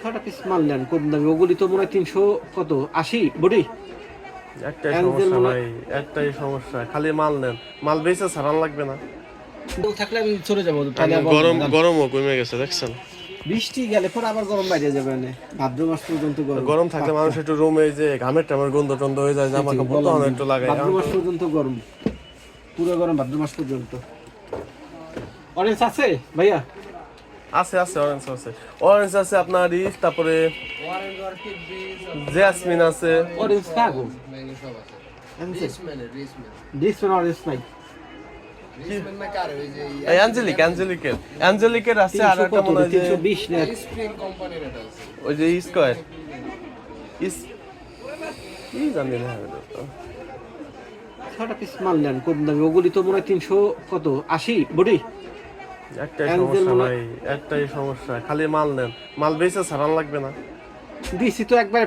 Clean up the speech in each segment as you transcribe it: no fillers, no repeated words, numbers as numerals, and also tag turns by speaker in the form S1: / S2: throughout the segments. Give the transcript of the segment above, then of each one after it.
S1: ছটা পিস মাল নেন কম দামি, ওগুলি তো মনে হয় 300 কত 80 বডি।
S2: একটাই সমস্যা ভাই, একটাই সমস্যা, খালি মাল নেন, মাল বেচে ছাড়ান লাগবে না।
S1: থাকলে আমি চলে যাবো তাহলে।
S2: গরমও কমে গেছে দেখছেন।
S1: বৃষ্টি গেলে পরে আবার গরম বাইরে যাবে না, ভাদ্র মাস পর্যন্ত গরম।
S2: গরম থাকলে মানুষ একটু রুমে যে ঘামের টামের গন্ধ টন্ধ হয়ে যায়, জামা কাপড় তখন একটু লাগাই।
S1: ভাদ্র মাস পর্যন্ত গরম, পুরো গরম ভাদ্র মাস পর্যন্ত। অরেঞ্জ আছে ভাইয়া?
S2: আছে আছে, অরেঞ্জ আছে, অরেঞ্জ আছে আপনার ইস, তারপরে জেসমিন আছে।
S1: অরেঞ্জ কাগো ডিসমেন অরেঞ্জ নাই।
S2: অ্যাঞ্জেলিকের আছে, আর একটা মনে হয় যে
S1: 320 না
S2: ওই যে স্কয়ার ইস, কি জানি না।
S1: ছটা পিস মাল নেন কম দামি, ওগুলি তো মনে হয় 300 কত 80 বডি।
S2: একটাই সমস্যা ভাই, একটাই সমস্যা, খালি মাল নেন, মাল বেচে ছাড়ান লাগবে না।
S1: দিছি তো একবার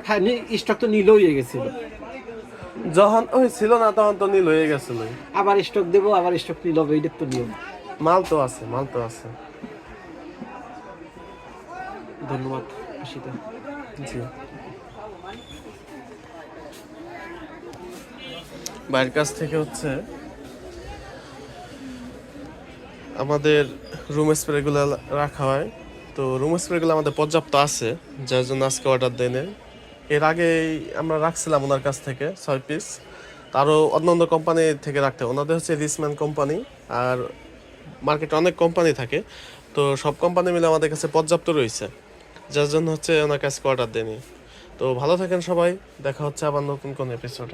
S1: স্টক তো নীল হয়ে গেছিল,
S2: যখন ওই ছিল না তখন তো নীল হয়ে গেছিল।
S1: আবার স্টক দেবো, আবার স্টক নীল হবে, এইটা তো নিয়ম।
S2: মাল তো আছে, মাল তো আছে।
S1: ধন্যবাদ আশিতা।
S2: জি, বাইরের কাছ থেকে হচ্ছে আমাদের রুম স্প্রেগুলো রাখা হয়, তো রুম স্প্রেগুলো আমাদের পর্যাপ্ত আছে, যার জন্য আজকে অর্ডার দেয় নেই। এর আগেই আমরা রাখছিলাম ওনার কাছ থেকে 6 পিস, তারও অন্য অন্য কোম্পানি থেকে রাখতে, ওনাদের হচ্ছে রিসম্যান কোম্পানি, আর মার্কেটে অনেক কোম্পানি থাকে, তো সব কোম্পানি মিলে আমাদের কাছে পর্যাপ্ত রয়েছে, যার জন্য হচ্ছে ওনার কাছে অর্ডার দেয়নি। তো ভালো থাকেন সবাই, দেখা হচ্ছে আবার নতুন কোন এপিসোডে।